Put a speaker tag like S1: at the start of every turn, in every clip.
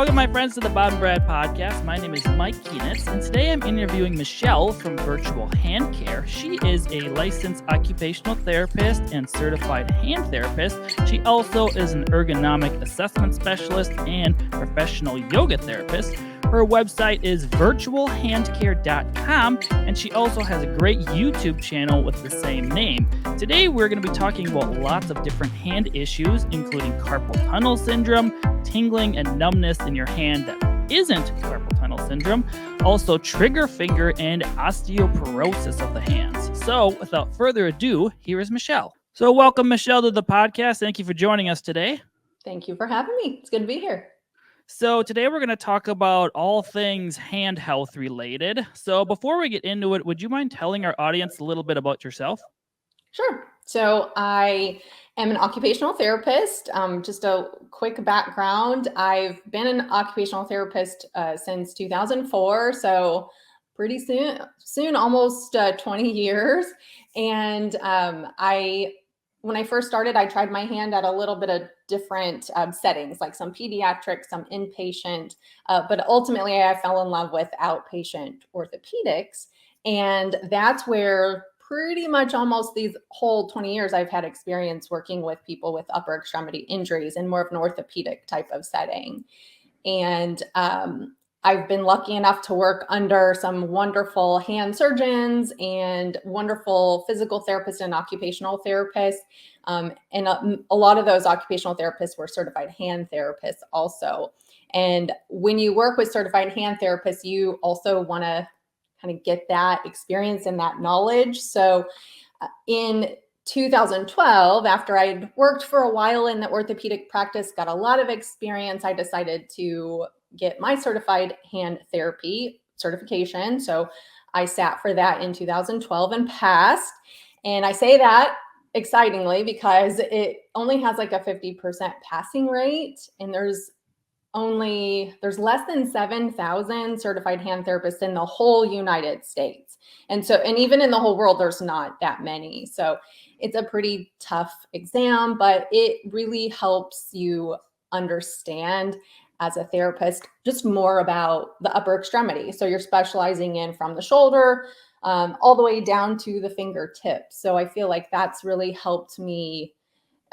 S1: Welcome, my friends, to the Bob and Brad podcast. My name is Mike Keenitz, and today I'm interviewing Michelle from Virtual Hand Care. She is a licensed occupational therapist and certified hand therapist. She also is an ergonomic assessment specialist and professional yoga therapist. Her website is virtualhandcare.com, and she also has a great YouTube channel with the same name. Today, we're going to be talking about lots of different hand issues, including carpal tunnel syndrome, tingling and numbness in your hand that isn't carpal tunnel syndrome, also trigger finger and osteoporosis of the hands. So, without further ado, here is Michelle. So, welcome, Michelle, to the podcast. Thank you for joining us today.
S2: Thank you for having me. It's good to be here.
S1: So today we're going to talk about all things hand health related. So before we get into it, would you mind telling our audience a little bit about yourself?
S2: Sure. So I am an occupational therapist. Just a quick background. I've been an occupational therapist since 2004. So pretty soon, almost 20 years. And when I first started, I tried my hand at a little bit of different settings, like some pediatric, some inpatient, but ultimately I fell in love with outpatient orthopedics. And that's where pretty much almost these whole 20 years I've had experience working with people with upper extremity injuries in more of an orthopedic type of setting. And I've been lucky enough to work under some wonderful hand surgeons and wonderful physical therapists and occupational therapists. And a lot of those occupational therapists were certified hand therapists also. And when you work with certified hand therapists, you also want to kind of get that experience and that knowledge. So in 2012, after I'd worked for a while in the orthopedic practice, got a lot of experience, I decided to get my certified hand therapy certification. So I sat for that in 2012 and passed. And I say that excitingly because it only has like a 50% passing rate. And there's less than 7,000 certified hand therapists in the whole United States. And even in the whole world, there's not that many. So it's a pretty tough exam, but it really helps you understand as a therapist just more about the upper extremity. So you're specializing in from the shoulder all the way down to the fingertips. So I feel like that's really helped me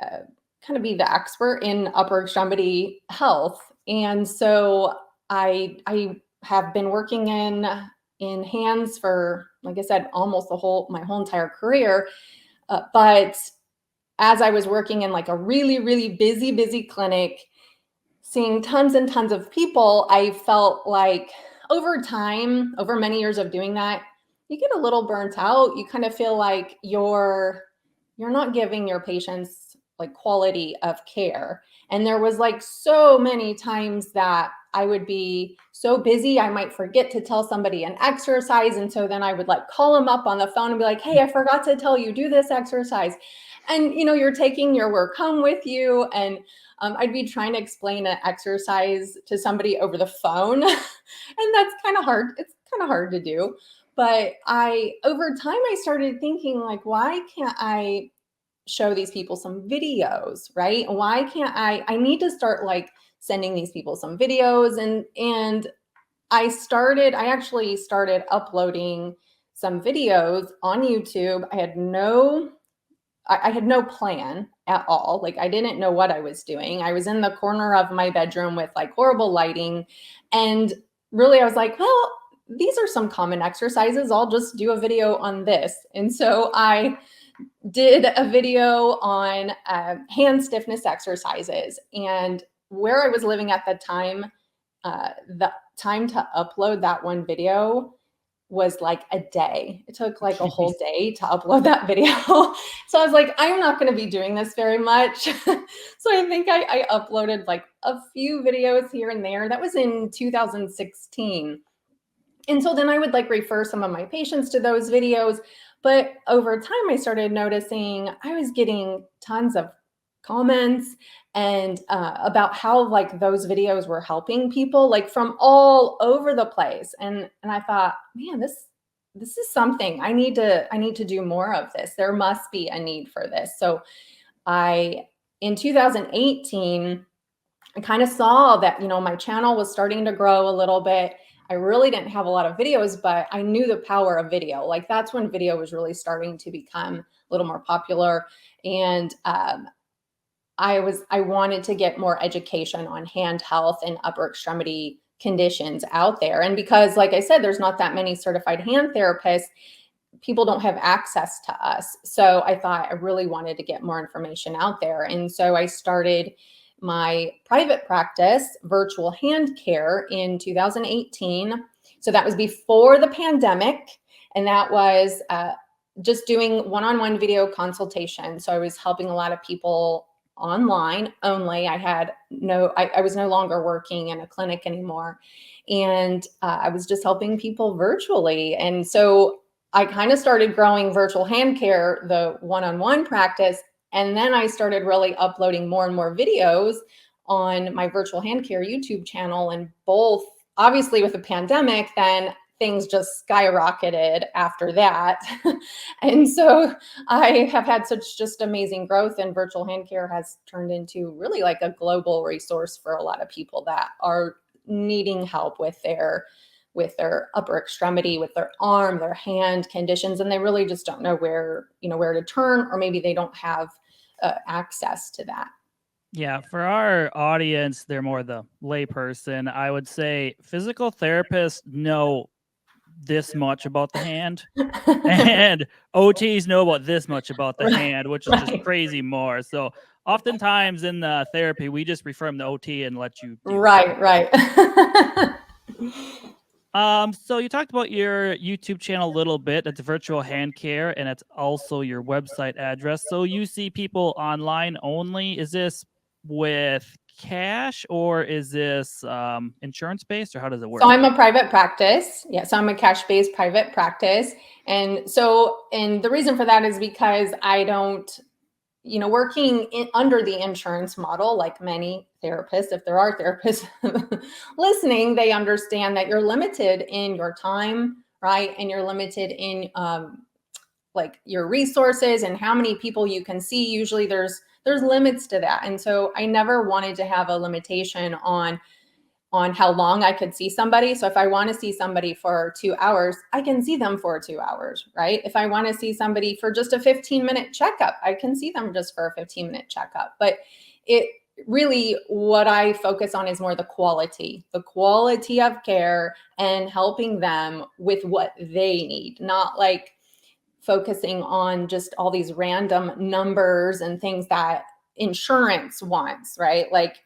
S2: kind of be the expert in upper extremity health. And so I have been working in hands for, like I said, almost my whole entire career. But as I was working in like a really, really busy clinic, seeing tons and tons of people, I felt like over time, over many years of doing that, you get a little burnt out. You kind of feel like you're not giving your patients like quality of care. And there was like so many times that I would be so busy, I might forget to tell somebody an exercise. And so then I would like call them up on the phone and be like, hey, I forgot to tell you, do this exercise. And, you're taking your work home with you. And I'd be trying to explain an exercise to somebody over the phone. And that's kind of hard. It's kind of hard to do. But over time, I started thinking like, why can't I show these people some videos, right? Why can't I need to start like sending these people some videos. And I actually started uploading some videos on YouTube. I had no plan at all. Like I didn't know what I was doing. I was in the corner of my bedroom with like horrible lighting. And really I was like, well, these are some common exercises. I'll just do a video on this. And so I did a video on hand stiffness exercises. And where I was living at the time to upload that one video was like a day. It took like a whole day to upload that video. So I was like, I'm not going to be doing this very much. So I think I uploaded like a few videos here and there. That was in 2016. And so then I would like refer some of my patients to those videos. But over time, I started noticing I was getting tons of comments and about how like those videos were helping people like from all over the place. And I thought, man, this is something I need to do more of this. There must be a need for this. So in 2018, I kind of saw that, my channel was starting to grow a little bit. I really didn't have a lot of videos, but I knew the power of video. Like that's when video was really starting to become a little more popular. And I wanted to get more education on hand health and upper extremity conditions out there. And because, like I said, there's not that many certified hand therapists, people don't have access to us. So I thought I really wanted to get more information out there. And so I started my private practice, virtual hand care, in 2018. So that was before the pandemic. And that was just doing one-on-one video consultation. So I was helping a lot of people online only. I was no longer working in a clinic anymore. And I was just helping people virtually. And so I kind of started growing virtual hand care, the one-on-one practice. And then I started really uploading more and more videos on my virtual hand care YouTube channel. And both, obviously with the pandemic, then things just skyrocketed after that. And so I have had such just amazing growth, and virtual hand care has turned into really like a global resource for a lot of people that are needing help with their upper extremity, with their arm, their hand conditions, and they really just don't know where to turn, or maybe they don't have access to that.
S1: Yeah, for our audience, they're more the layperson. I would say physical therapists know this much about the hand, and OTs know about this much about the hand, which is just crazy more. So oftentimes in the therapy, we just refer them to OT and let you do
S2: Right.
S1: So you talked about your YouTube channel a little bit. That's virtual hand care, and it's also your website address. So you see people online only. Is this with cash, or is this insurance based, or how does it work?
S2: So I'm a private practice. Yeah, so I'm a cash-based private practice. And the reason for that is because I don't, working under the insurance model, like many therapists, if there are therapists listening, they understand that you're limited in your time, right? And you're limited in like your resources and how many people you can see. Usually there's limits to that. And so I never wanted to have a limitation on how long I could see somebody. So if I want to see somebody for 2 hours, I can see them for 2 hours, right? If I want to see somebody for just a 15-minute checkup, I can see them just for a 15-minute checkup. But it really, what I focus on is more the quality of care and helping them with what they need, not like focusing on just all these random numbers and things that insurance wants, right? Like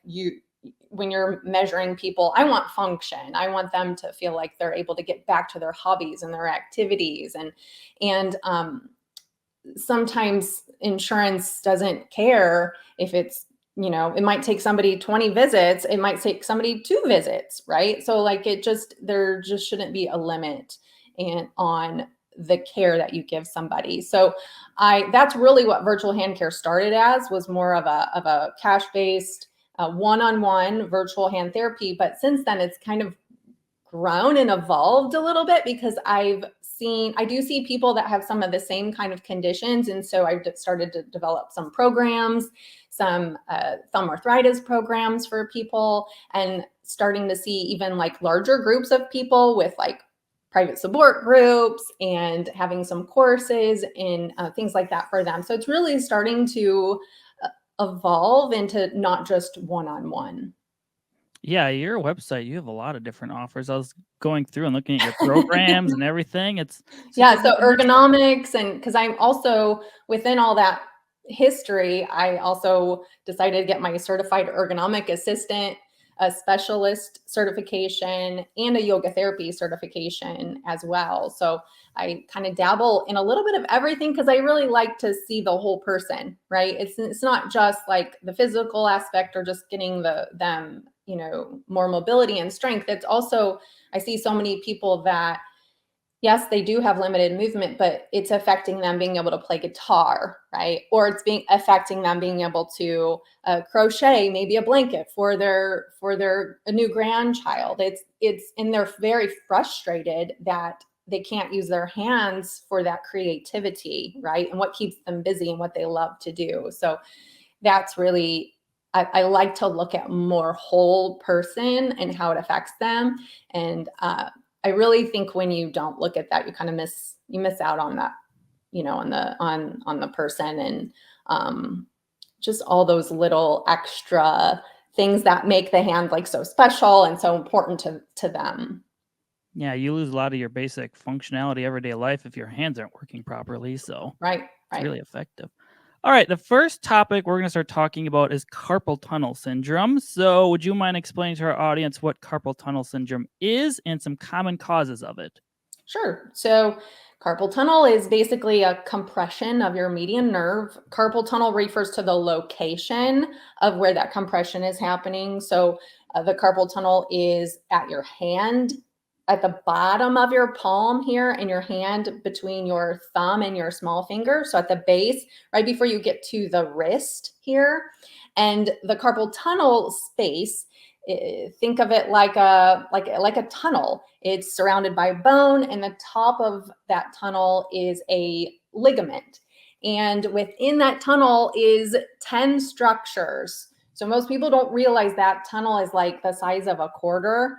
S2: when you're measuring people, I want function. I want them to feel like they're able to get back to their hobbies and their activities. And sometimes insurance doesn't care if it's, it might take somebody 20 visits. It might take somebody 2 visits, right? So like there just shouldn't be a limit on the care that you give somebody. So that's really what virtual hand care started as, was more of a cash-based one-on-one virtual hand therapy. But since then, it's kind of grown and evolved a little bit, because I do see people that have some of the same kind of conditions. And so I've started to develop some programs, some thumb arthritis programs for people, and starting to see even like larger groups of people with like private support groups, and having some courses and things like that for them. So it's really starting to evolve into not just one-on-one.
S1: Yeah, your website, you have a lot of different offers. I was going through and looking at your programs and everything. It's
S2: Yeah, so ergonomics, and because I'm also, within all that history, I also decided to get my certified ergonomic assistant, a specialist certification, and a yoga therapy certification as well. So I kind of dabble in a little bit of everything, because I really like to see the whole person, right? It's not just like the physical aspect or just getting them, more mobility and strength. It's also, I see so many people that, yes, they do have limited movement, but it's affecting them being able to play guitar, right? Or it's affecting them being able to crochet maybe a blanket for a new grandchild. And they're very frustrated that they can't use their hands for that creativity, right? And what keeps them busy and what they love to do. So that's really I like to look at more whole person and how it affects them. And I really think when you don't look at that, you kind of miss out on that, on the person, and just all those little extra things that make the hand like so special and so important to them.
S1: Yeah, you lose a lot of your basic functionality everyday life if your hands aren't working properly. So
S2: Right,
S1: it's
S2: right.
S1: really effective. All right, the first topic we're going to start talking about is carpal tunnel syndrome. So, would you mind explaining to our audience what carpal tunnel syndrome is and some common causes of it?
S2: Sure. So carpal tunnel is basically a compression of your median nerve. Carpal tunnel refers to the location of where that compression is happening. So the carpal tunnel is at your hand, at the bottom of your palm here, and your hand between your thumb and your small finger. So at the base, right before you get to the wrist here. And the carpal tunnel space, think of it like a tunnel. It's surrounded by bone, and the top of that tunnel is a ligament. And within that tunnel is 10 structures. So most people don't realize that tunnel is like the size of a quarter,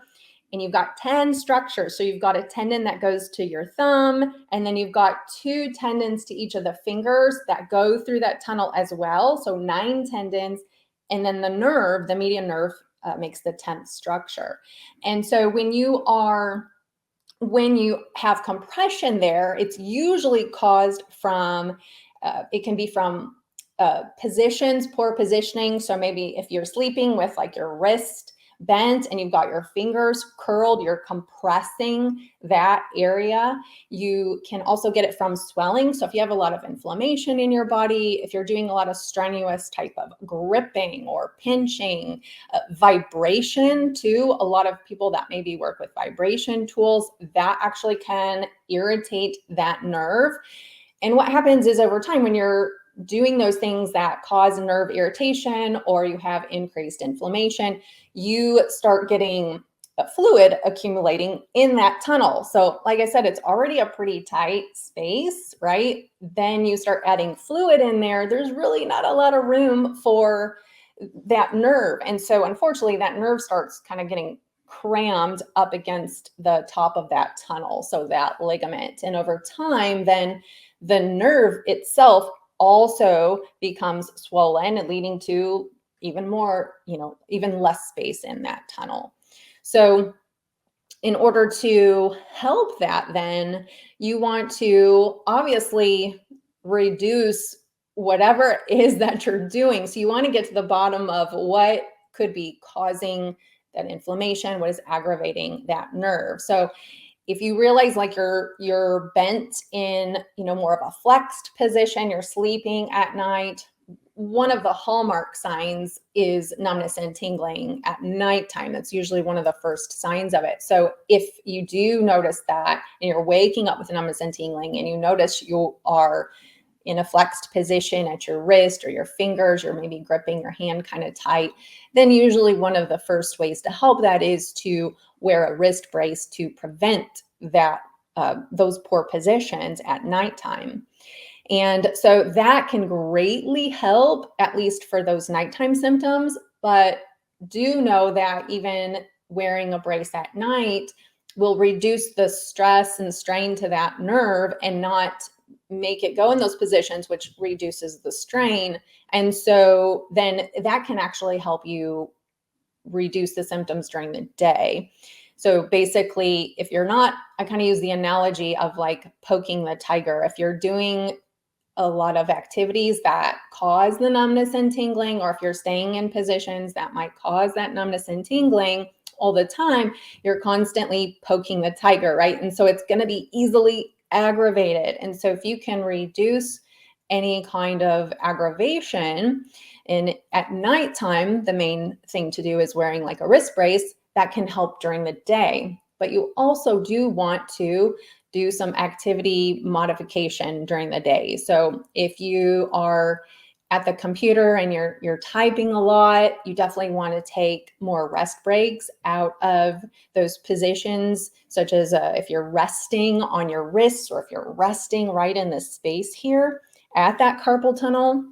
S2: and you've got 10 structures. So you've got a tendon that goes to your thumb, and then you've got 2 tendons to each of the fingers that go through that tunnel as well. So 9 tendons. And then the nerve, the median nerve, makes the 10th structure. And so when you have compression there, it's usually caused from, it can be from positions, poor positioning. So maybe if you're sleeping with like your wrist bent and you've got your fingers curled, you're compressing that area. You can also get it from swelling. So if you have a lot of inflammation in your body, if you're doing a lot of strenuous type of gripping or pinching, vibration too, a lot of people that maybe work with vibration tools, that actually can irritate that nerve. And what happens is over time, when you're doing those things that cause nerve irritation or you have increased inflammation, you start getting fluid accumulating in that tunnel. So like I said, it's already a pretty tight space, right? Then you start adding fluid in there. There's really not a lot of room for that nerve. And so unfortunately, that nerve starts kind of getting crammed up against the top of that tunnel, so that ligament. And over time, then the nerve itself also becomes swollen, leading to even more, even less space in that tunnel. So in order to help that, then you want to obviously reduce whatever it is that you're doing. So you want to get to the bottom of what could be causing that inflammation, what is aggravating that nerve. So if you realize like you're bent in, more of a flexed position, you're sleeping at night, one of the hallmark signs is numbness and tingling at nighttime. That's usually one of the first signs of it. So if you do notice that and you're waking up with numbness and tingling, and you notice you are in a flexed position at your wrist or your fingers, you're maybe gripping your hand kind of tight, then usually one of the first ways to help that is to wear a wrist brace to prevent that those poor positions at nighttime. And so that can greatly help, at least for those nighttime symptoms. But do know that even wearing a brace at night will reduce the stress and strain to that nerve and not make it go in those positions, which reduces the strain. And so then that can actually help you reduce the symptoms during the day. So basically, if you're not, I kind of use the analogy of like poking the tiger. If you're doing a lot of activities that cause the numbness and tingling, or if you're staying in positions that might cause that numbness and tingling all the time, you're constantly poking the tiger, right? And so it's going to be easily aggravated. And so if you can reduce any kind of aggravation, and at nighttime, the main thing to do is wearing like a wrist brace that can help during the day. But you also do want to do some activity modification during the day. So if you are at the computer and you're typing a lot, you definitely want to take more rest breaks out of those positions, such as if you're resting on your wrists, or if you're resting right in the space here at that carpal tunnel,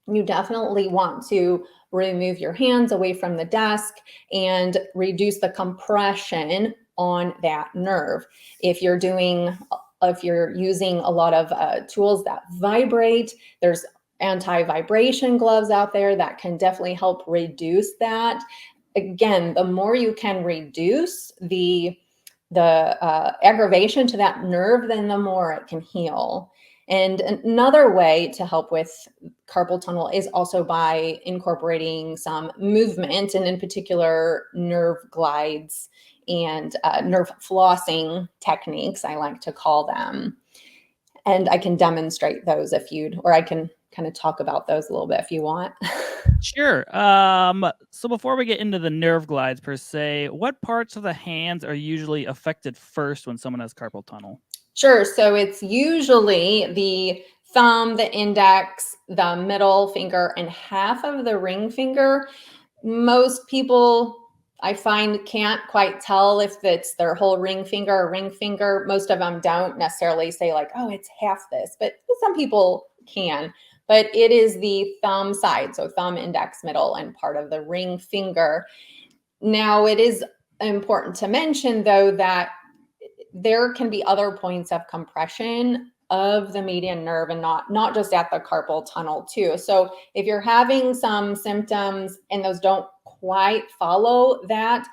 S2: you definitely want to remove your hands away from the desk and reduce the compression on that nerve. If you're using a lot of tools that vibrate, there's anti-vibration gloves out there that can definitely help reduce that. Again, the more you can reduce the aggravation to that nerve, then the more it can heal. And another way to help with carpal tunnel is also by incorporating some movement, and in particular, nerve glides and nerve flossing techniques, I like to call them. And I can demonstrate those or I can kind of talk about those a little bit if you want.
S1: Sure. So before we get into the nerve glides per se, what parts of the hands are usually affected first when someone has carpal tunnel?
S2: Sure. So it's usually the thumb, the index, the middle finger, and half of the ring finger. Most people I find can't quite tell if it's their whole ring finger or ring finger. Most of them don't necessarily say like, oh, it's half this, but some people can. But it is the thumb side, so thumb, index, middle, and part of the ring finger. Now, it is important to mention, though, that there can be other points of compression of the median nerve, and not just at the carpal tunnel too. So if you're having some symptoms and those don't quite follow that,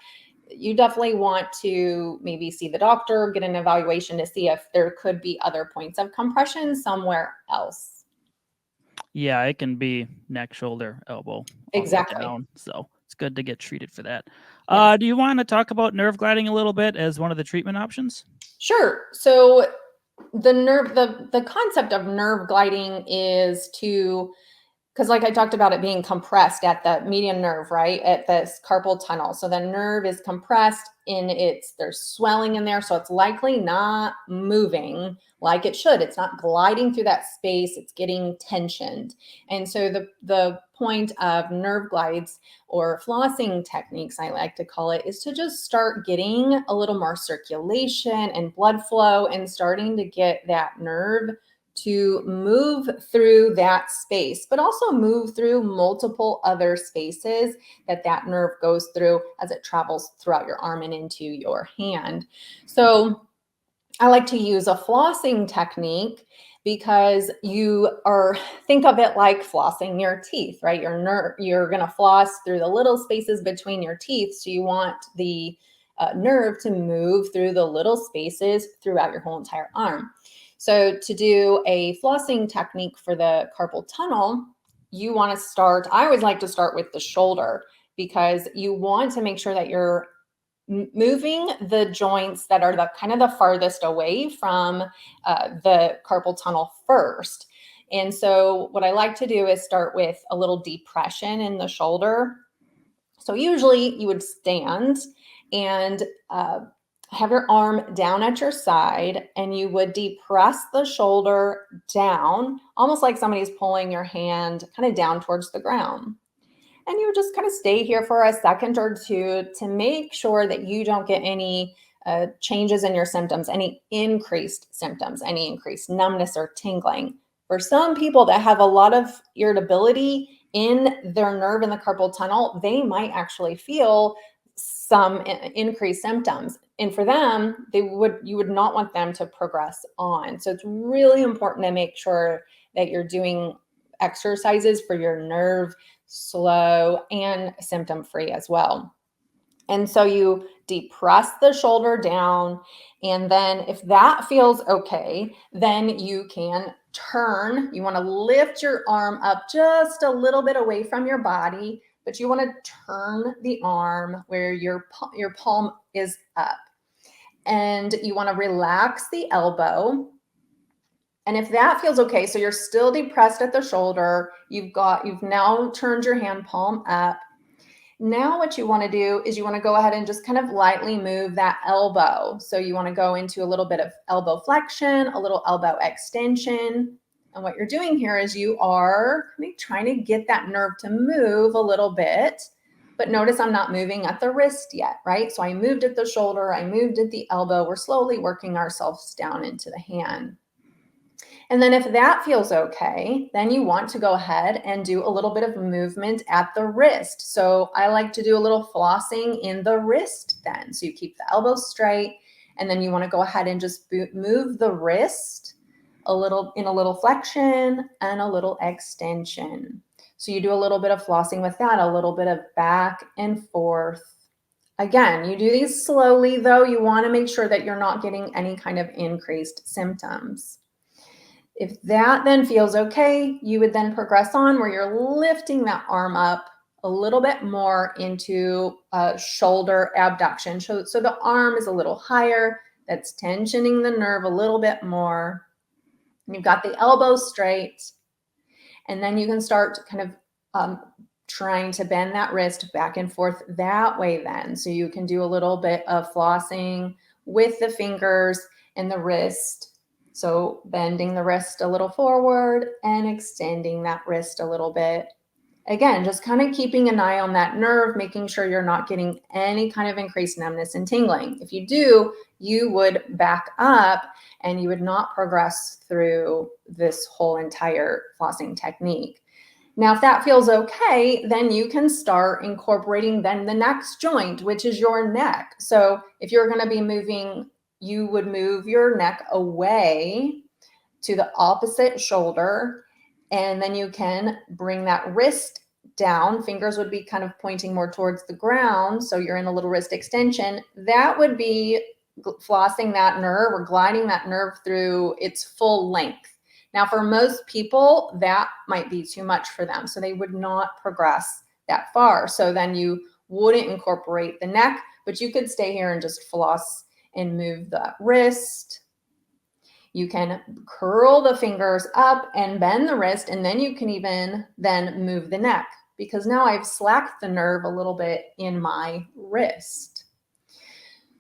S2: you definitely want to maybe see the doctor, get an evaluation to see if there could be other points of compression somewhere else.
S1: Yeah, it can be neck, shoulder, elbow, all the way
S2: Exactly.
S1: down. So it's good to get treated for that.
S2: Yes.
S1: Do you want to talk about nerve gliding a little bit as one of the treatment options?
S2: Sure. So the concept of nerve gliding is because like I talked about it being compressed at the median nerve, right? At this carpal tunnel. So the nerve is compressed there's swelling in there. So it's likely not moving like it should. It's not gliding through that space. It's getting tensioned. And so the point of nerve glides or flossing techniques, I like to call it, is to just start getting a little more circulation and blood flow and starting to get that nerve to move through that space, but also move through multiple other spaces that nerve goes through as it travels throughout your arm and into your hand. So I like to use a flossing technique because think of it like flossing your teeth, right? You're going to floss through the little spaces between your teeth. So you want the nerve to move through the little spaces throughout your whole entire arm. So to do a flossing technique for the carpal tunnel, I always like to start with the shoulder, because you want to make sure that you're moving the joints that are the kind of the farthest away from the carpal tunnel first. And so what I like to do is start with a little depression in the shoulder. So usually you would stand and have your arm down at your side, and you would depress the shoulder down, almost like somebody's pulling your hand kind of down towards the ground. And you would just kind of stay here for a second or two to make sure that you don't get any changes in your symptoms, any increased symptoms, any increased numbness or tingling. For some people that have a lot of irritability in their nerve in the carpal tunnel, they might actually feel some increased symptoms. And for them, you would not want them to progress on. So it's really important to make sure that you're doing exercises for your nerve slow and symptom free as well. And so you depress the shoulder down, and then if that feels okay, then you can turn. You want to lift your arm up just a little bit away from your body, but you want to turn the arm where your palm is up. And you want to relax the elbow. And if that feels okay, so you're still depressed at the shoulder, you've now turned your hand palm up. Now what you want to do is you want to go ahead and just kind of lightly move that elbow. So you want to go into a little bit of elbow flexion, a little elbow extension. And what you're doing here is you are trying to get that nerve to move a little bit. But notice I'm not moving at the wrist yet, right? So I moved at the shoulder, I moved at the elbow. We're slowly working ourselves down into the hand. And then if that feels okay, then you want to go ahead and do a little bit of movement at the wrist. So I like to do a little flossing in the wrist then. So you keep the elbows straight, and then you want to go ahead and just move the wrist a little in a little flexion and a little extension. So you do a little bit of flossing with that, a little bit of back and forth. Again, you do these slowly though. You want to make sure that you're not getting any kind of increased symptoms. If that then feels okay, you would then progress on where you're lifting that arm up a little bit more into shoulder abduction. So the arm is a little higher. That's tensioning the nerve a little bit more. You've got the elbows straight. And then you can start kind of trying to bend that wrist back and forth that way then. So you can do a little bit of flossing with the fingers and the wrist. So bending the wrist a little forward and extending that wrist a little bit. Again, just kind of keeping an eye on that nerve, making sure you're not getting any kind of increased numbness and tingling. If you do, you would back up and you would not progress through this whole entire flossing technique. Now, if that feels okay, then you can start incorporating then the next joint, which is your neck. So if you're going to be moving, you would move your neck away to the opposite shoulder, and then you can bring that wrist down. Fingers would be kind of pointing more towards the ground, so you're in a little wrist extension. That would be flossing that nerve or gliding that nerve through its full length. Now, for most people, that might be too much for them, so they would not progress that far. So then you wouldn't incorporate the neck, but you could stay here and just floss and move the wrist. You can curl the fingers up and bend the wrist, and then you can even then move the neck, because now I've slacked the nerve a little bit in my wrist.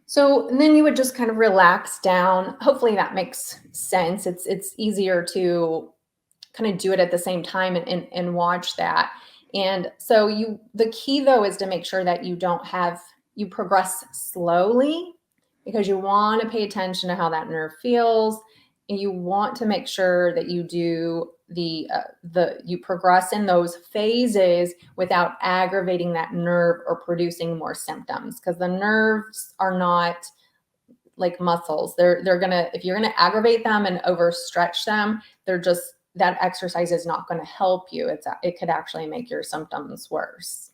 S2: So then you would just kind of relax down. Hopefully that makes sense. It's easier to kind of do it at the same time and watch that. And so the key though is to make sure that you progress slowly, because you want to pay attention to how that nerve feels, and you want to make sure that you do you progress in those phases without aggravating that nerve or producing more symptoms, because the nerves are not like muscles. They're gonna, if you're gonna aggravate them and overstretch them, that exercise is not going to help you. It could actually make your symptoms worse.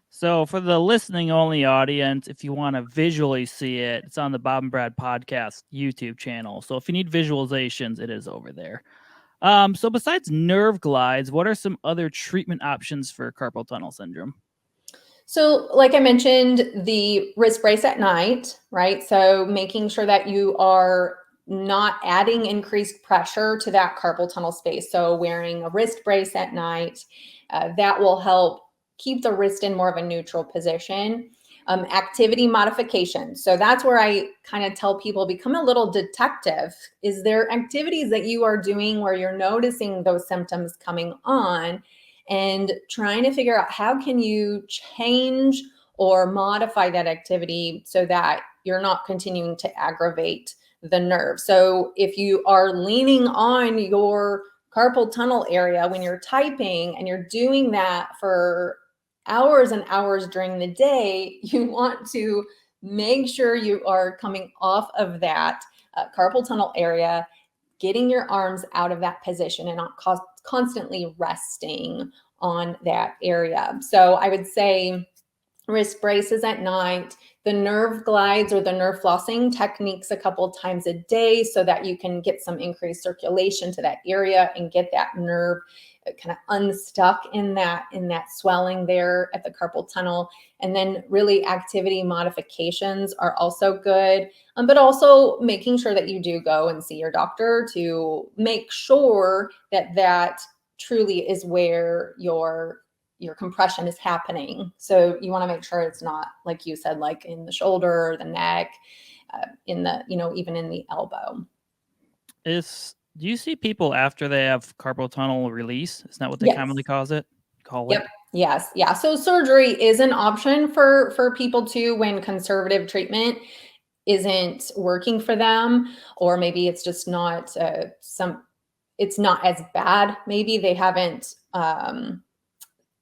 S1: So for the listening only audience, if you want to visually see it, it's on the Bob and Brad podcast YouTube channel. So if you need visualizations, it is over there. So besides nerve glides, what are some other treatment options for carpal tunnel syndrome?
S2: So like I mentioned, the wrist brace at night, right? So making sure that you are not adding increased pressure to that carpal tunnel space. So wearing a wrist brace at night, that will help keep the wrist in more of a neutral position. Activity modification. So that's where I kind of tell people, become a little detective. Is there activities that you are doing where you're noticing those symptoms coming on, and trying to figure out how can you change or modify that activity so that you're not continuing to aggravate the nerve. So if you are leaning on your carpal tunnel area when you're typing and you're doing that for hours and hours during the day, you want to make sure you are coming off of that carpal tunnel area, getting your arms out of that position and not constantly resting on that area. So I would say wrist braces at night, the nerve glides or the nerve flossing techniques a couple times a day, so that you can get some increased circulation to that area and get that nerve kind of unstuck in that swelling there at the carpal tunnel. And then really activity modifications are also good, but also making sure that you do go and see your doctor to make sure that truly is where your compression is happening. So you want to make sure it's not, like you said, like in the shoulder or the neck, in the, even in the elbow.
S1: Do you see people after they have carpal tunnel release? Isn't that what they commonly call it?
S2: Yep. Yes. Yeah. So surgery is an option for people too when conservative treatment isn't working for them, or maybe it's just not it's not as bad. Maybe they haven't,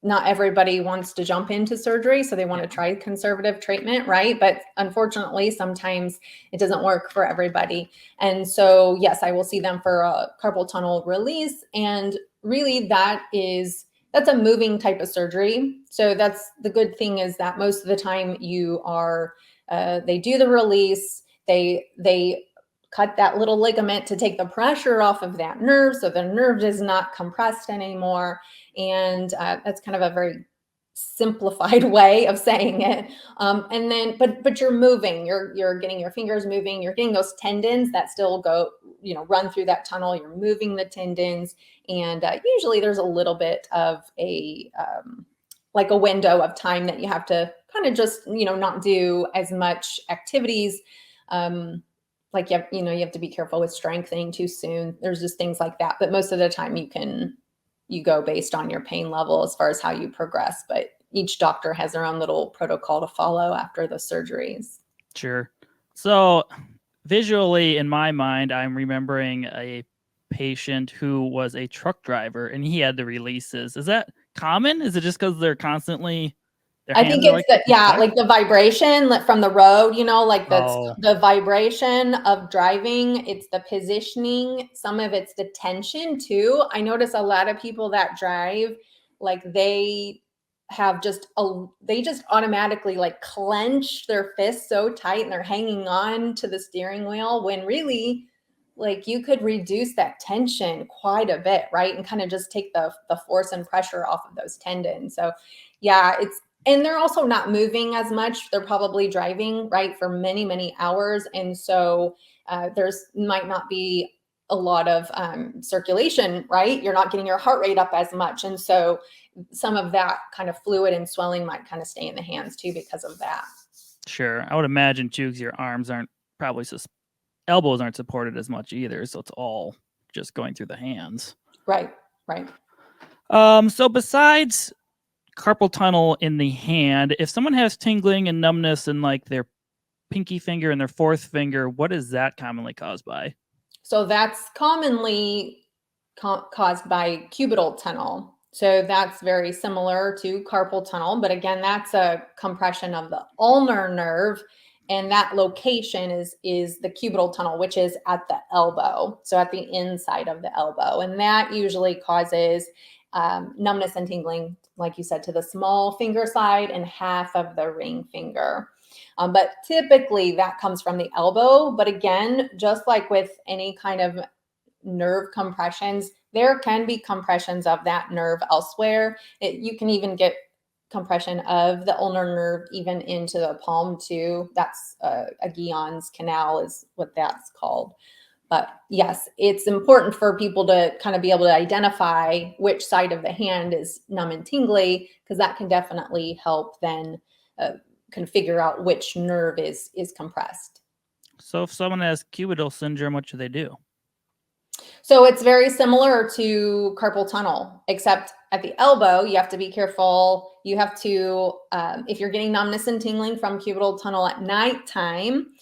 S2: not everybody wants to jump into surgery, so they want to try conservative treatment, right? But unfortunately, sometimes it doesn't work for everybody. And so, yes, I will see them for a carpal tunnel release. And really, that's a moving type of surgery. So that's the good thing, is that most of the time they do the release, they cut that little ligament to take the pressure off of that nerve, so the nerve is not compressed anymore. And that's kind of a very simplified way of saying it. And then, but you're moving, you're getting your fingers moving, you're getting those tendons that still run through that tunnel. You're moving the tendons, and usually there's a little bit of like a window of time that you have to kind of just not do as much activities. Like you have to be careful with strengthening too soon. There's just things like that. But most of the time you go based on your pain level as far as how you progress. But each doctor has their own little protocol to follow after the surgeries.
S1: Sure. So visually in my mind, I'm remembering a patient who was a truck driver and he had the releases. Is that common? Is it just because they're constantly...
S2: I think it's like the vibration from the road, like that's the vibration of driving. It's the positioning. Some of it's the tension too. I notice a lot of people that drive, like they just automatically like clench their fists so tight and they're hanging on to the steering wheel, when really, like, you could reduce that tension quite a bit, right? And kind of just take the force and pressure off of those tendons. So yeah, and they're also not moving as much. They're probably driving, right, for many, many hours. And so might not be a lot of circulation, right? You're not getting your heart rate up as much. And so some of that kind of fluid and swelling might kind of stay in the hands too because of that.
S1: Sure. I would imagine too, because your arms elbows aren't supported as much either. So it's all just going through the hands.
S2: Right.
S1: So besides carpal tunnel in the hand, if someone has tingling and numbness in like their pinky finger and their fourth finger, what is that commonly caused by?
S2: So that's commonly caused by cubital tunnel. So that's very similar to carpal tunnel, but again, that's a compression of the ulnar nerve, and that location is the cubital tunnel, which is at the elbow, so at the inside of the elbow, and that usually causes numbness and tingling, like you said, to the small finger side and half of the ring finger. But typically that comes from the elbow. But again, just like with any kind of nerve compressions, there can be compressions of that nerve elsewhere. You can even get compression of the ulnar nerve even into the palm too. That's a Guillen's canal is what that's called. But yes, it's important for people to kind of be able to identify which side of the hand is numb and tingly, because that can definitely help then can figure out which nerve is compressed.
S1: So if someone has cubital syndrome, what should they do?
S2: So it's very similar to carpal tunnel, except at the elbow, you have to be careful. You have to, if you're getting numbness and tingling from cubital tunnel at nighttime,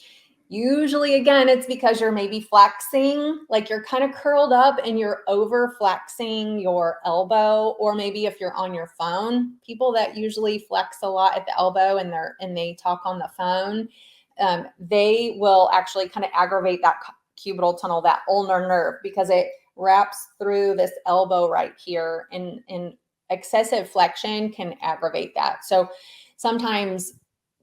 S2: usually, again, it's because you're maybe flexing, like you're kind of curled up and you're over flexing your elbow, or maybe if you're on your phone, people that usually flex a lot at the elbow and they talk on the phone, they will actually kind of aggravate that cubital tunnel, that ulnar nerve, because it wraps through this elbow right here, and excessive flexion can aggravate that. So sometimes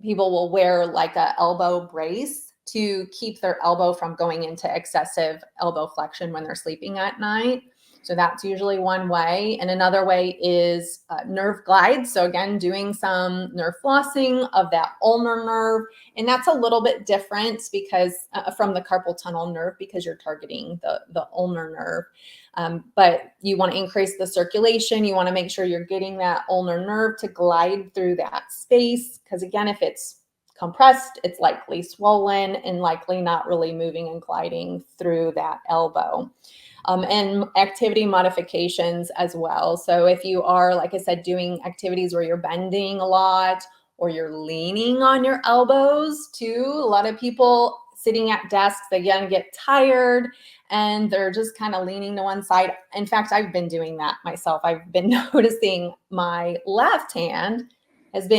S2: people will wear like a elbow brace to keep their elbow from going into excessive elbow flexion when they're sleeping at night. So that's usually one way. And another way is nerve glides. So again, doing some nerve flossing of that ulnar nerve. And that's a little bit different because from the carpal tunnel nerve, because you're targeting the ulnar nerve. But you want to increase the circulation. You want to make sure you're getting that ulnar nerve to glide through that space. Because again, if it's compressed, it's likely swollen and likely not really moving and gliding through that elbow. And activity modifications as well. So if you are, like I said, doing activities where you're bending a lot, or you're leaning on your elbows too. A lot of people sitting at desks, again, get tired and they're just kind of leaning to one side. In fact, I've been doing that myself. I've been noticing my left hand I've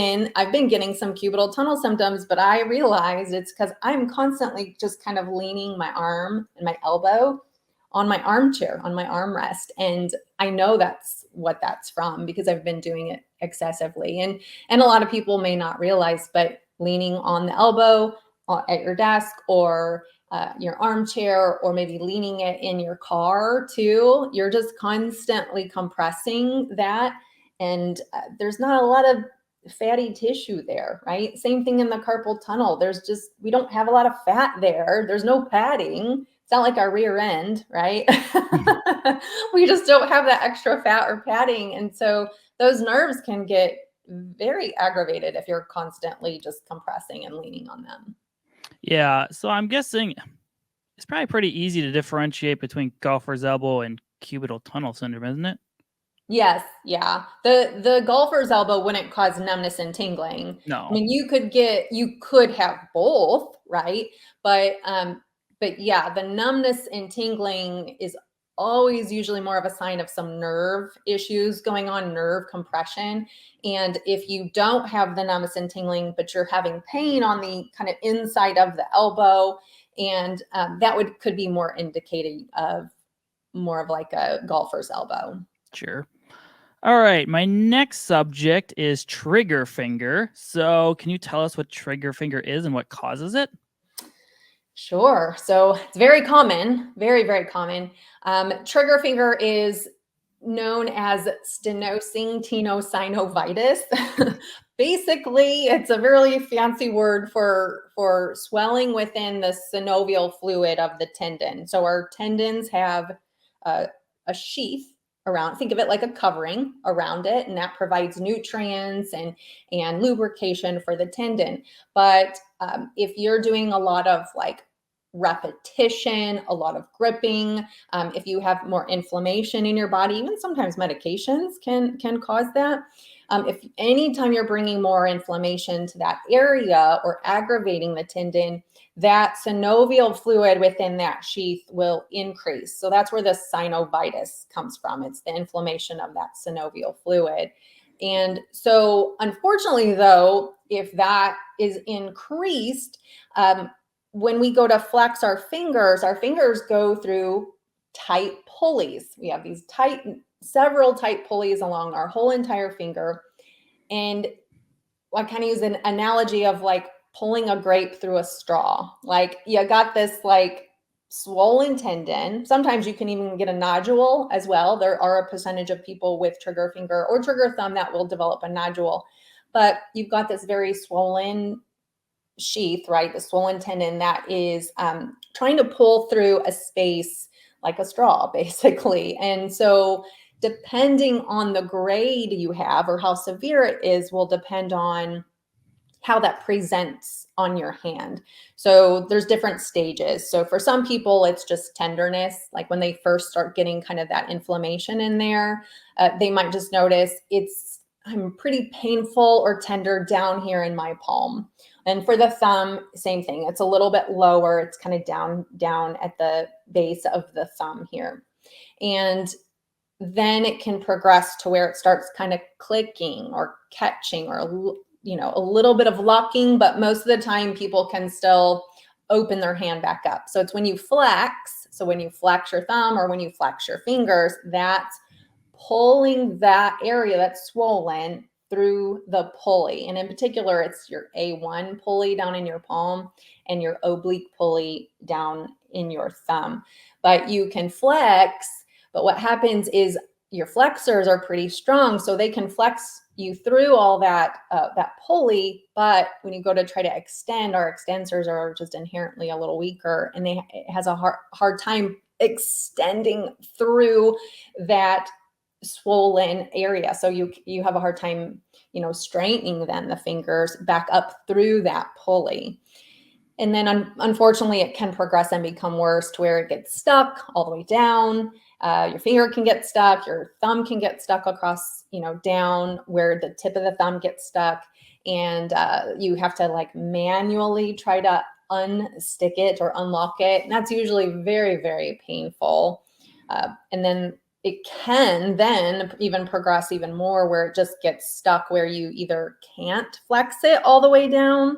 S2: been getting some cubital tunnel symptoms, but I realized it's because I'm constantly just kind of leaning my arm and my elbow on my armchair, on my armrest. And I know that's what that's from because I've been doing it excessively. And a lot of people may not realize, but leaning on the elbow at your desk or your armchair, or maybe leaning it in your car too, you're just constantly compressing that. And there's not a lot of fatty tissue there, right? Same thing in the carpal tunnel. We don't have a lot of fat there. There's no padding. It's not like our rear end, right? We just don't have that extra fat or padding. And so those nerves can get very aggravated if you're constantly just compressing and leaning on them.
S1: Yeah, so I'm guessing it's probably pretty easy to differentiate between golfer's elbow and cubital tunnel syndrome, isn't it?
S2: Yes, yeah. The golfer's elbow wouldn't cause numbness and tingling. I
S1: No.
S2: mean, you could have both, right? But yeah, the numbness and tingling is always usually more of a sign of some nerve issues going on, nerve compression. And if you don't have the numbness and tingling, but you're having pain on the kind of inside of the elbow, and that could be more indicating of more of like a golfer's elbow.
S1: Sure. All right, my next subject is trigger finger. So, can you tell us what trigger finger is and what causes it?
S2: Sure. So it's very common, very, very common. Trigger finger is known as stenosing tenosynovitis. Basically, it's a really fancy word for swelling within the synovial fluid of the tendon. So our tendons have a sheath around, think of it like a covering around it, and that provides nutrients and lubrication for the tendon. But if you're doing a lot of like repetition, a lot of gripping, if you have more inflammation in your body, even sometimes medications can cause that. If anytime you're bringing more inflammation to that area or aggravating the tendon, that synovial fluid within that sheath will increase. So that's where the synovitis comes from. It's the inflammation of that synovial fluid. And so unfortunately, though, if that is increased, when we go to flex our fingers go through tight pulleys. We have these several tight pulleys along our whole entire finger. And I kind of use an analogy of like pulling a grape through a straw. Like you got this like swollen tendon. Sometimes you can even get a nodule as well. There are a percentage of people with trigger finger or trigger thumb that will develop a nodule. But you've got this very swollen sheath, right? The swollen tendon that is trying to pull through a space like a straw, basically. And so depending on the grade you have or how severe it is will depend on how that presents on your hand. So there's different stages. So for some people, it's just tenderness. Like when they first start getting kind of that inflammation in there, they might just notice I'm pretty painful or tender down here in my palm. And for the thumb, same thing. It's a little bit lower. It's kind of down at the base of the thumb here. And then it can progress to where it starts kind of clicking or catching or, a little bit of locking, but most of the time people can still open their hand back up. So it's when you flex. So when you flex your thumb or when you flex your fingers, that's pulling that area that's swollen through the pulley. And in particular, it's your A1 pulley down in your palm and your oblique pulley down in your thumb. But you can flex, but what happens is your flexors are pretty strong, so they can flex you through all that pulley. But when you go to try to extend, our extensors are just inherently a little weaker, and it has a hard time extending through that swollen area. So you have a hard time, straightening then the fingers back up through that pulley. And then unfortunately, it can progress and become worse to where it gets stuck all the way down. Your finger can get stuck. Your thumb can get stuck across, down where the tip of the thumb gets stuck. and you have to like manually try to unstick it or unlock it. And that's usually very, very painful. And then it can then even progress even more where it just gets stuck where you either can't flex it all the way down,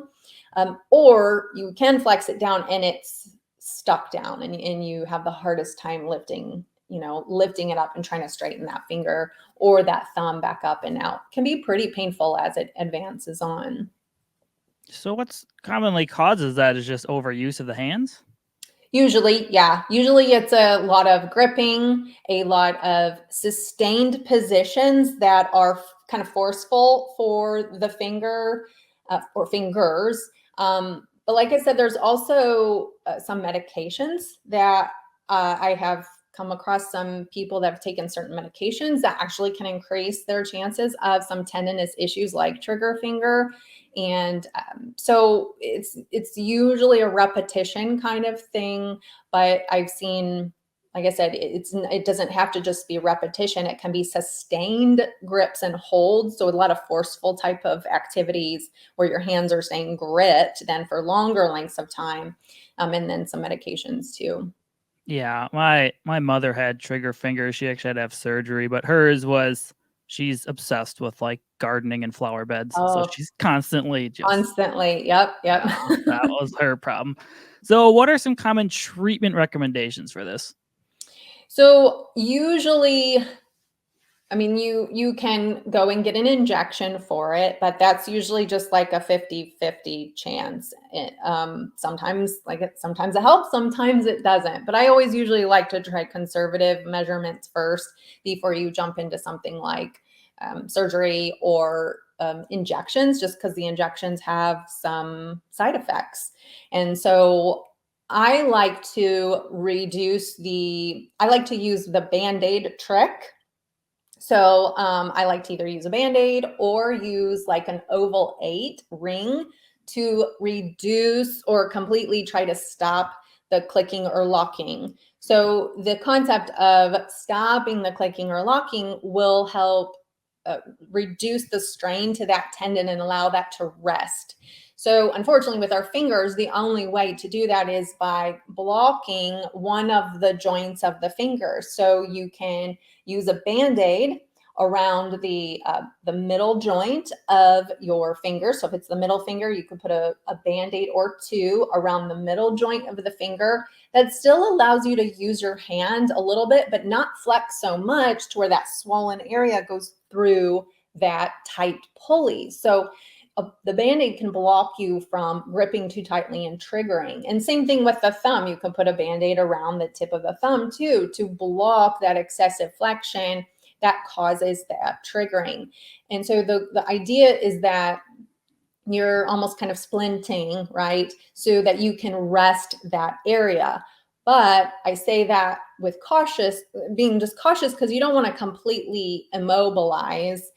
S2: or you can flex it down and it's stuck down, and you have the hardest time lifting it up and trying to straighten that finger or that thumb back up and out. Can be pretty painful as it advances on.
S1: So what's commonly causes that is just overuse of the hands?
S2: Usually, yeah. Usually it's a lot of gripping, a lot of sustained positions that are kind of forceful for the finger or fingers. But like I said, there's also some medications that I have come across some people that have taken certain medications that actually can increase their chances of some tendinous issues like trigger finger. And so it's usually a repetition kind of thing, but I've seen, like I said, it doesn't have to just be repetition. It can be sustained grips and holds. So a lot of forceful type of activities where your hands are staying gripped then for longer lengths of time, and then some medications too.
S1: Yeah, my mother had trigger fingers. She actually had to have surgery, but hers was she's obsessed with like gardening and flower beds. So
S2: Oh,
S1: she's constantly just
S2: constantly. Yep, yep.
S1: yeah, that was her problem. So what are some common treatment recommendations for this?
S2: So usually, I mean, you can go and get an injection for it, but that's usually just like a 50-50 chance. Sometimes it helps, sometimes it doesn't. But I always usually like to try conservative measurements first before you jump into something like surgery or injections, just because the injections have some side effects. And so I like to use the Band-Aid trick. So I like to either use a Band-Aid or use like an oval 8 ring to reduce or completely try to stop the clicking or locking. So the concept of stopping the clicking or locking will help reduce the strain to that tendon and allow that to rest. So unfortunately with our fingers, the only way to do that is by blocking one of the joints of the finger. So you can use a Band-Aid around the middle joint of your finger. So if it's the middle finger, you can put a Band-Aid or two around the middle joint of the finger. That still allows you to use your hand a little bit, but not flex so much to where that swollen area goes through that tight pulley. So the Band-Aid can block you from gripping too tightly and triggering. And same thing with the thumb. You can put a Band-Aid around the tip of the thumb too to block that excessive flexion that causes that triggering. And so the idea is that you're almost kind of splinting, right? So that you can rest that area. But I say that with being just cautious because you don't want to completely immobilize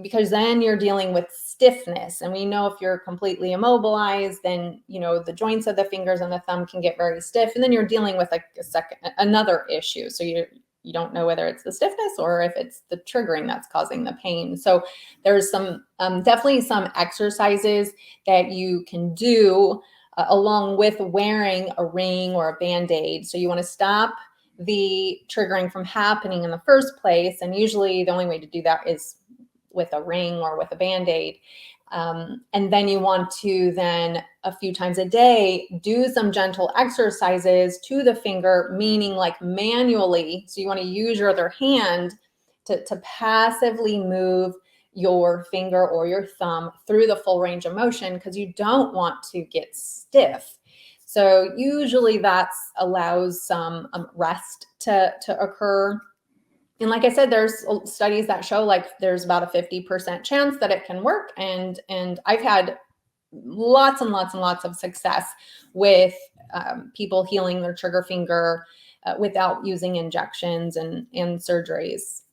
S2: because then you're dealing with stiffness. And we know if you're completely immobilized, then, the joints of the fingers and the thumb can get very stiff. And then you're dealing with like another issue. So you don't know whether it's the stiffness or if it's the triggering that's causing the pain. So there's some definitely some exercises that you can do along with wearing a ring or a Band-Aid. So you want to stop the triggering from happening in the first place. And usually the only way to do that is with a ring or with a Band-Aid. And then you want to then a few times a day do some gentle exercises to the finger, meaning like manually. So you want to use your other hand to passively move your finger or your thumb through the full range of motion because you don't want to get stiff. So usually that allows some rest to occur. And like I said, there's studies that show like there's about a 50% chance that it can work. And I've had lots and lots and lots of success with people healing their trigger finger without using injections and surgeries.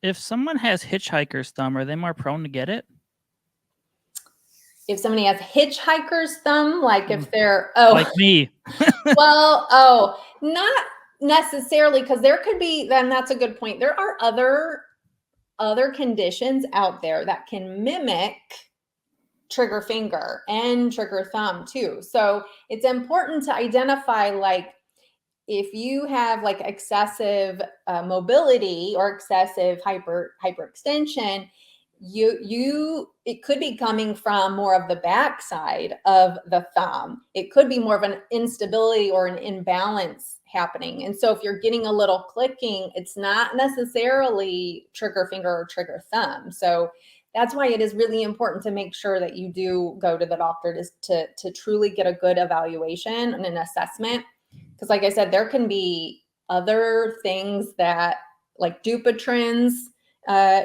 S1: If someone has hitchhiker's thumb, are they more prone to get it?
S2: If somebody has hitchhiker's thumb, like if they're,
S1: Like me.
S2: not necessarily, because there could be, then that's a good point. There are other other conditions out there that can mimic trigger finger and trigger thumb too. So it's important to identify, like, if you have like excessive mobility or excessive hyperextension, it could be coming from more of the backside of the thumb. It could be more of an instability or an imbalance happening. And so if you're getting a little clicking, it's not necessarily trigger finger or trigger thumb. So that's why it is really important to make sure that you do go to the doctor to truly get a good evaluation and an assessment. Because like I said, there can be other things that, like Dupatrins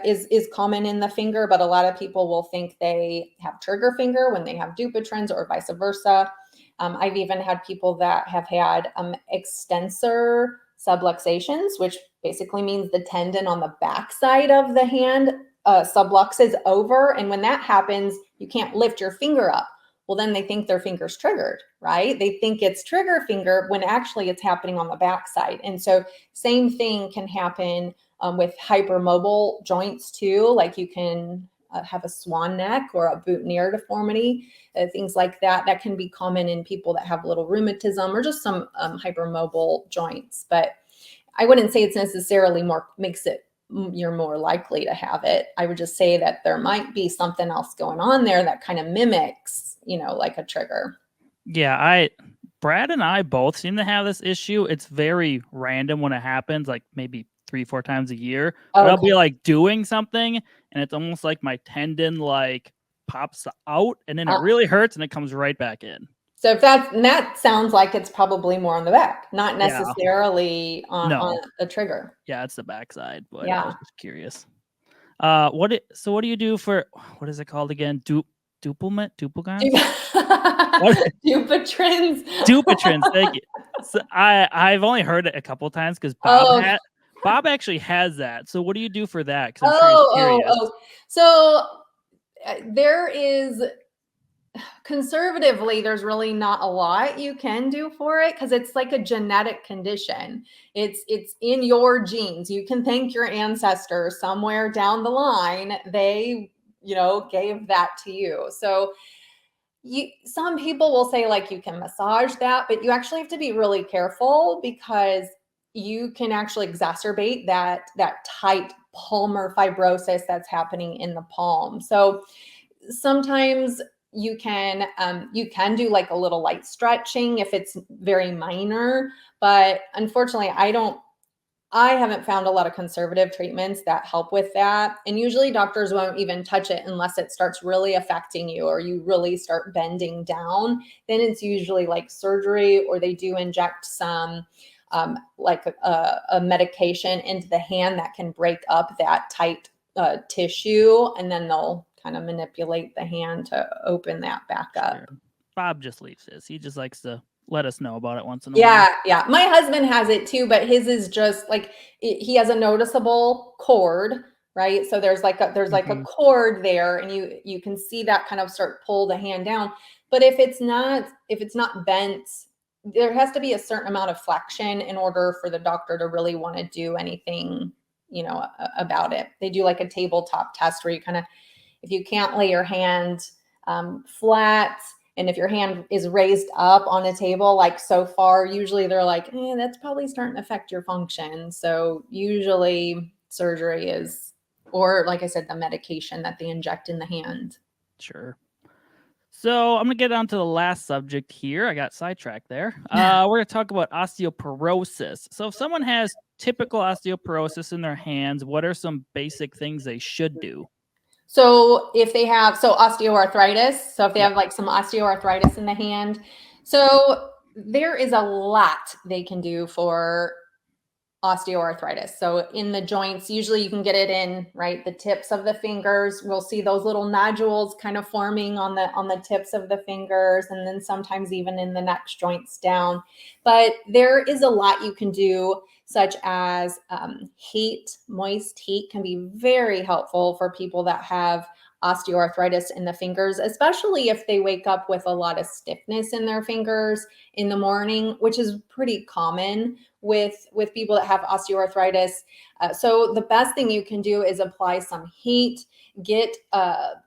S2: is common in the finger, but a lot of people will think they have trigger finger when they have Dupatrins, or vice versa. I've even had people that have had extensor subluxations, which basically means the tendon on the backside of the hand subluxes over. And when that happens, you can't lift your finger up. Well, then they think their finger's triggered, right? They think it's trigger finger when actually it's happening on the backside. And so same thing can happen with hypermobile joints too. Like you can have a swan neck or a boutonniere deformity, things like that. That can be common in people that have a little rheumatism or just some hypermobile joints. But I wouldn't say it's necessarily makes it you're more likely to have it. I would just say that there might be something else going on there that kind of mimics, like a trigger.
S1: Yeah, Brad and I both seem to have this issue. It's very random when it happens, like maybe 3-4 times a year. But I'll be like doing something and it's almost like my tendon like pops out and then it really hurts and it comes right back in.
S2: So if that sounds like it's probably more on the back, not necessarily on a trigger.
S1: Yeah, it's the backside, but
S2: yeah.
S1: I was just curious. What do you do for, what is it called again? Dupatrins? Dupatrins, thank you. So I've only heard it a couple times because Bob actually has that. So what do you do for that? Because I'm sure he's curious.
S2: So there is, conservatively, there's really not a lot you can do for it because it's like a genetic condition. It's in your genes. You can thank your ancestors somewhere down the line. They, gave that to you. So some people will say like you can massage that, but you actually have to be really careful because you can actually exacerbate that tight palmar fibrosis that's happening in the palm. So sometimes you can do like a little light stretching if it's very minor, but unfortunately I haven't found a lot of conservative treatments that help with that. And usually doctors won't even touch it unless it starts really affecting you or you really start bending down. Then it's usually like surgery, or they do inject some like a medication into the hand that can break up that tight tissue, and then they'll kind of manipulate the hand to open that back up.
S1: Sure. Bob just leaves his. He just likes to let us know about it once in a while.
S2: Yeah. My husband has it too, but his is just like he has a noticeable cord, right? So there's like a cord there, and you can see that kind of start pull the hand down. But if it's not bent, there has to be a certain amount of flexion in order for the doctor to really want to do anything, about it. They do like a tabletop test where you kind of, if you can't lay your hand flat, and if your hand is raised up on a table, like so far, usually they're like, that's probably starting to affect your function. So usually surgery is, or like I said, the medication that they inject in the hand.
S1: Sure. So I'm going to get on to the last subject here. I got sidetracked there. We're going to talk about osteoporosis. So if someone has typical osteoporosis in their hands, what are some basic things they should do?
S2: So if they have, osteoarthritis, so if they have like some osteoarthritis in the hand, so there is a lot they can do for osteoarthritis. So in the joints, usually you can get it in, right, the tips of the fingers. We'll see those little nodules kind of forming on the tips of the fingers, and then sometimes even in the next joints down. But there is a lot you can do, such as heat. Moist heat can be very helpful for people that have osteoarthritis in the fingers, especially if they wake up with a lot of stiffness in their fingers in the morning, which is pretty common with people that have osteoarthritis. So the best thing you can do is apply some heat, get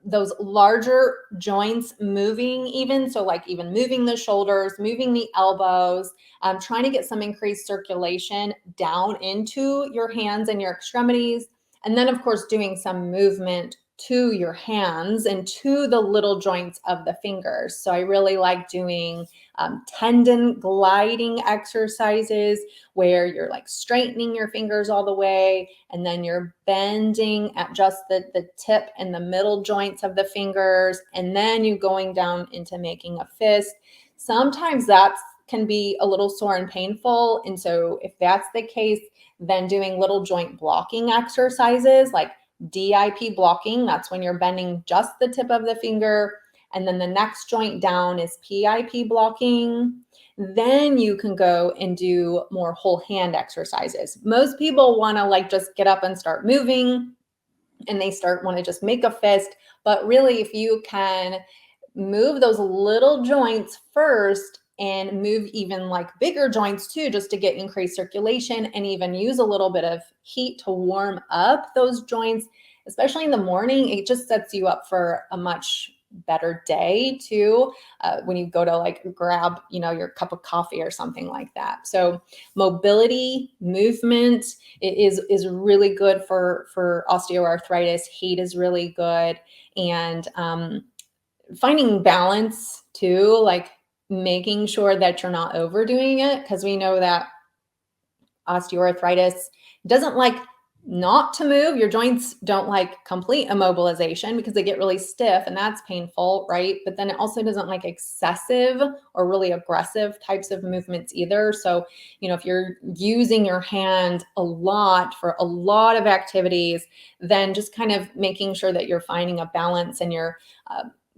S2: those larger joints moving even. So like even moving the shoulders, moving the elbows, trying to get some increased circulation down into your hands and your extremities. And then of course, doing some movement to your hands and to the little joints of the fingers. So I really like doing tendon gliding exercises where you're like straightening your fingers all the way and then you're bending at just the tip and the middle joints of the fingers, and then you going down into making a fist. Sometimes that can be a little sore and painful. And so if that's the case, then doing little joint blocking exercises like DIP blocking, that's when you're bending just the tip of the finger. And then the next joint down is PIP blocking. Then you can go and do more whole hand exercises. Most people want to like just get up and start moving and they want to just make a fist. But really, if you can move those little joints first and move even like bigger joints too, just to get increased circulation and even use a little bit of heat to warm up those joints, especially in the morning, it just sets you up for a much better day too, when you go to like grab, your cup of coffee or something like that. So mobility, movement is really good for osteoarthritis. Heat is really good. And finding balance too, like making sure that you're not overdoing it, because we know that osteoarthritis doesn't like not to move. Your joints don't like complete immobilization because they get really stiff and that's painful, right? But then it also doesn't like excessive or really aggressive types of movements either. So, if you're using your hand a lot for a lot of activities, then just kind of making sure that you're finding a balance and you're,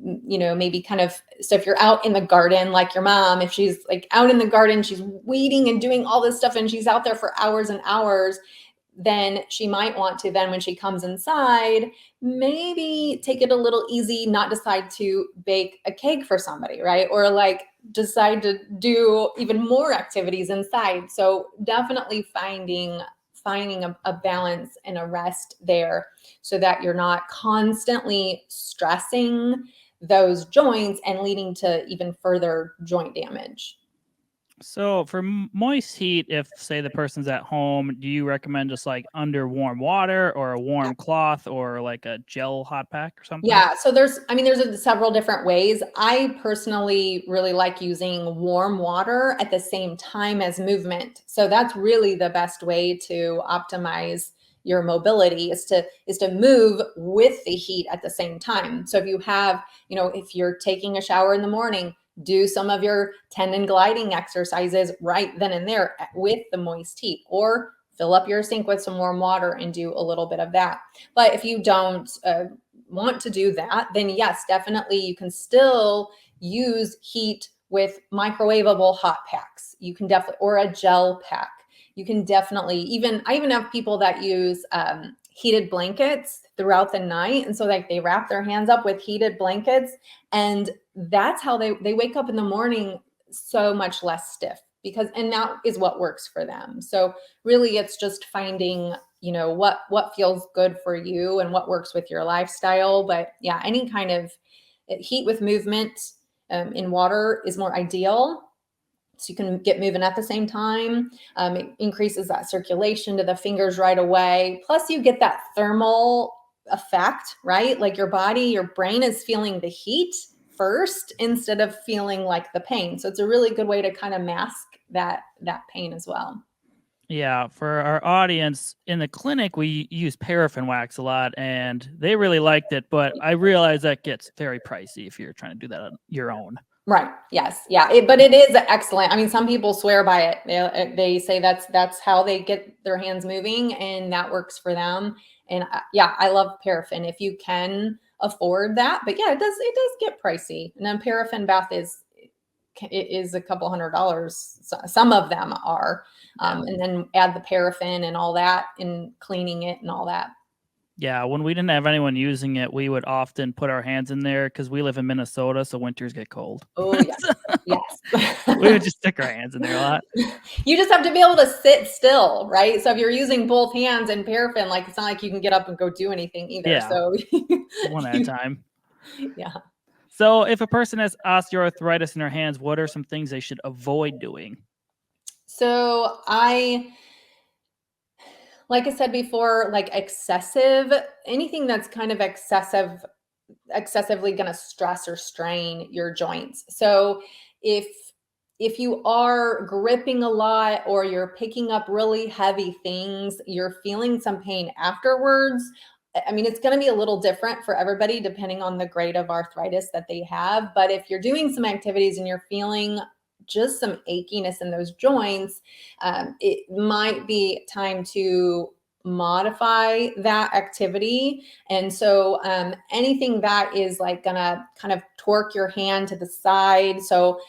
S2: maybe kind of, so if you're out in the garden, like your mom, if she's like out in the garden, she's weeding and doing all this stuff and she's out there for hours and hours, then she might want to, then when she comes inside, maybe take it a little easy, not decide to bake a cake for somebody, right? Or like decide to do even more activities inside. So definitely finding a balance and a rest there so that you're not constantly stressing those joints and leading to even further joint damage.
S1: So for moist heat, if say the person's at home, do you recommend just like under warm water or a warm cloth or like a gel hot pack or something?
S2: Yeah, so there's several different ways. I personally really like using warm water at the same time as movement. So that's really the best way to optimize your mobility is to move with the heat at the same time. So if you have, if you're taking a shower in the morning, do some of your tendon gliding exercises right then and there with the moist heat, or fill up your sink with some warm water and do a little bit of that. But if you don't want to do that, then yes, definitely you can still use heat with microwavable hot packs. You can definitely, or a gel pack. You can definitely I even have people that use heated blankets throughout the night. And so like they wrap their hands up with heated blankets, and that's how they wake up in the morning so much less stiff, and that is what works for them. So really it's just finding, what feels good for you and what works with your lifestyle. But yeah, any kind of heat with movement in water is more ideal. So you can get moving at the same time. It increases that circulation to the fingers right away. Plus you get that thermal effect, right? Like your brain is feeling the heat first instead of feeling like the pain. So it's a really good way to kind of mask that pain as well.
S1: Yeah, for our audience in the clinic, we use paraffin wax a lot, and they really liked it. But I realize that gets very pricey if you're trying to do that on your own.
S2: Right. Yes. Yeah. But it is excellent. I mean, some people swear by it. They say that's how they get their hands moving, and that works for them. And yeah, I love paraffin if you can afford that. But yeah, it does get pricey. And then paraffin bath is a couple $100. Some of them are, and then add the paraffin and all that, and cleaning it and all that.
S1: Yeah, when we didn't have anyone using it, we would often put our hands in there because we live in Minnesota, so winters get cold.
S2: Oh, yes.
S1: So we would
S2: Yes.
S1: just stick our hands in there a lot.
S2: You just have to be able to sit still, right? So if you're using both hands and paraffin, like it's not like you can get up and go do anything either.
S1: Yeah,
S2: So
S1: one at a time.
S2: yeah.
S1: So if a person has osteoarthritis in their hands, what are some things they should avoid doing?
S2: So like I said before, like anything that's kind of excessively going to stress or strain your joints. So if if you are gripping a lot or you're picking up really heavy things, you're feeling some pain afterwards. I mean, it's going to be a little different for everybody depending on the grade of arthritis that they have. But if you're doing some activities and you're feeling just some achiness in those joints, it might be time to modify that activity. And so anything that is like gonna kind of torque your hand to the side. So,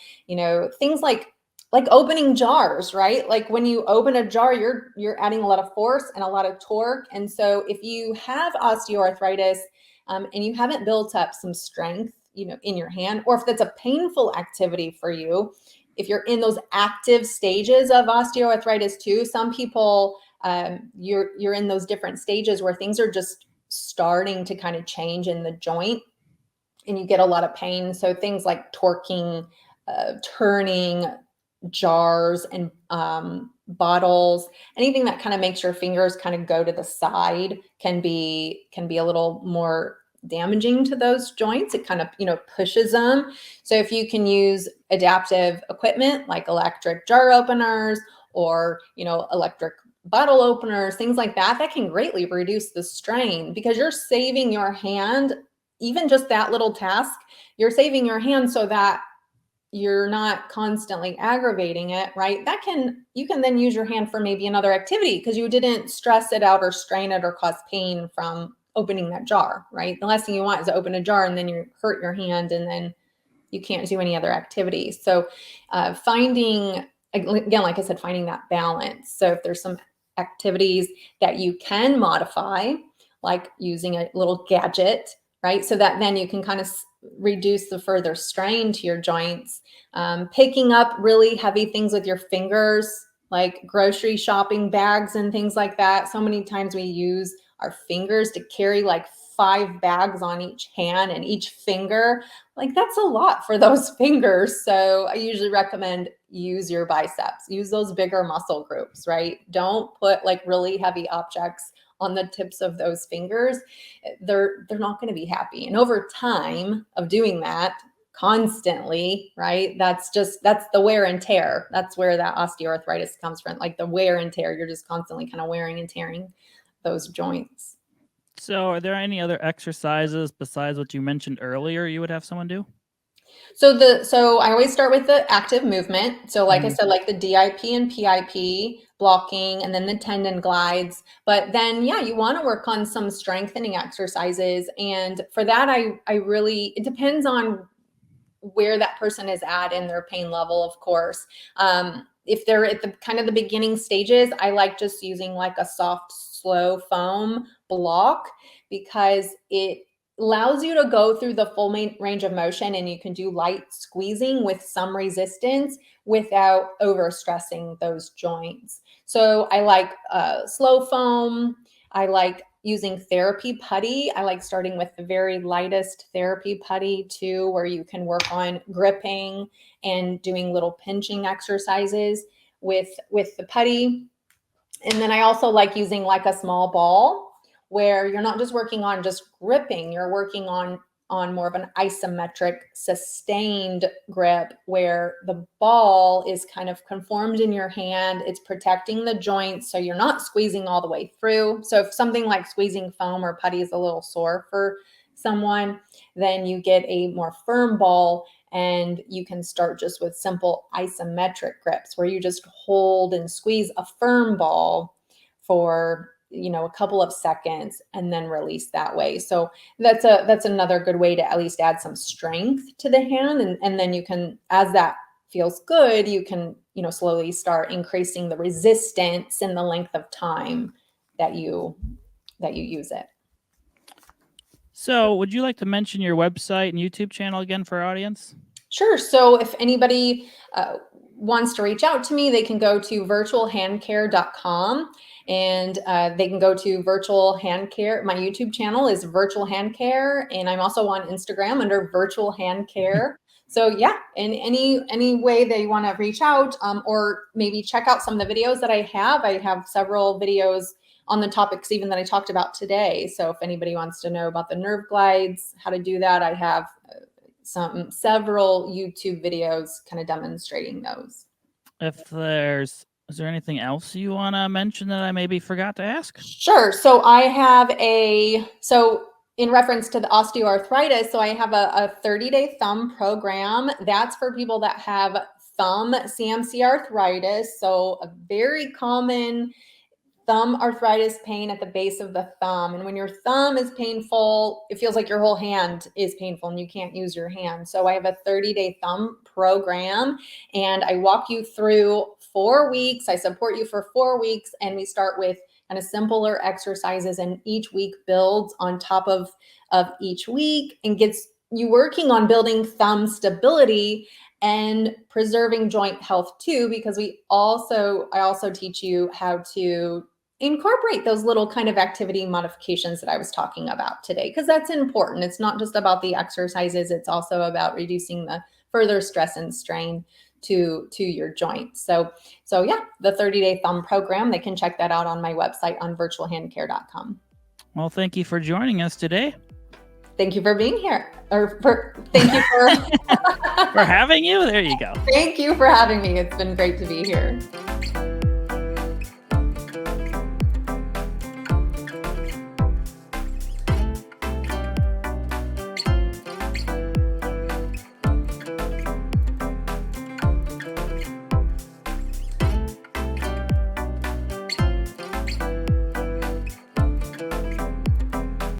S2: things like opening jars, right? Like when you open a jar, you're adding a lot of force and a lot of torque. And so if you have osteoarthritis and you haven't built up some strength, in your hand, or if that's a painful activity for you, if you're in those active stages of osteoarthritis too, some people you're in those different stages where things are just starting to kind of change in the joint and you get a lot of pain. So things like torquing, turning jars and bottles, anything that kind of makes your fingers kind of go to the side can be a little more damaging to those joints. It kind of pushes them. So if you can use adaptive equipment like electric jar openers or electric bottle openers, things like that, that can greatly reduce the strain because you're saving your hand. Even just that little task, you're saving your hand so that you're not constantly aggravating it, right? You can then use your hand for maybe another activity because you didn't stress it out or strain it or cause pain from opening that jar, right? The last thing you want is to open a jar and then you hurt your hand and then you can't do any other activities. So finding, again, like I said, finding that balance. So if there's some activities that you can modify, like using a little gadget, right? So that then you can kind of reduce the further strain to your joints. Picking up really heavy things with your fingers, like grocery shopping bags and things like that. So many times we use our fingers to carry like 5 bags on each hand and each finger. Like that's a lot for those fingers. So I usually recommend use your biceps, use those bigger muscle groups, right? Don't put like really heavy objects on the tips of those fingers. They're not going to be happy. And over time of doing that constantly, right? That's the wear and tear. That's where that osteoarthritis comes from. Like the wear and tear, you're just constantly kind of wearing and tearing those joints.
S1: So are there any other exercises besides what you mentioned earlier you would have someone do?
S2: So I always start with the active movement. So like I
S1: Mhm.
S2: said, like the DIP and PIP blocking and then the tendon glides. But then yeah, you want to work on some strengthening exercises. And for that, I really it depends on where that person is at in their pain level, of course. If they're at the kind of the beginning stages, I like just using like a soft, slow foam block because it allows you to go through the full range of motion and you can do light squeezing with some resistance without overstressing those joints. So I like slow foam. I like using therapy putty. I like starting with the very lightest therapy putty too, where you can work on gripping and doing little pinching exercises with the putty. And then I also like using like a small ball where you're not just working on just gripping, you're working on more of an isometric sustained grip where the ball is kind of conformed in your hand. It's protecting the joints so you're not squeezing all the way through. So if something like squeezing foam or putty is a little sore for someone, then you get a more firm ball and you can start just with simple isometric grips where you just hold and squeeze a firm ball for a couple of seconds and then release that way. So that's another good way to at least add some strength to the hand. And then you can, as that feels good, you can slowly start increasing the resistance and the length of time that you use it.
S1: So, would you like to mention your website and YouTube channel again for our audience?
S2: Sure. So if anybody wants to reach out to me, they can go to virtualhandcare.com, and they can go to Virtual Hand Care. My YouTube channel is Virtual Hand Care, and I'm also on Instagram under Virtual Hand Care. So yeah, in any way they want to reach out, or maybe check out some of the videos that I have several videos on the topics even that I talked about today. So if anybody wants to know about the nerve glides, how to do that, I have several YouTube videos kind of demonstrating those.
S1: Is there anything else you want to mention that I maybe forgot to ask?
S2: Sure. So in reference to the osteoarthritis, so I have a 30-day thumb program. That's for people that have thumb CMC arthritis. So a very common thumb arthritis pain at the base of the thumb. And when your thumb is painful, it feels like your whole hand is painful and you can't use your hand. So I have a 30-day thumb program, and I walk you through 4 weeks. I support you for 4 weeks, and we start with kind of simpler exercises, and each week builds on top of each week and gets you working on building thumb stability and preserving joint health too, because I also teach you how to incorporate those little kind of activity modifications that I was talking about today, because that's important. It's not just about the exercises, it's also about reducing the further stress and strain to your joints. So yeah, the 30-day thumb program, they can check that out on my website on virtualhandcare.com.
S1: Well, thank you for joining us today.
S2: Thank you for being here. Thank you for
S1: for having you. There you go.
S2: Thank you for having me. It's been great to be here.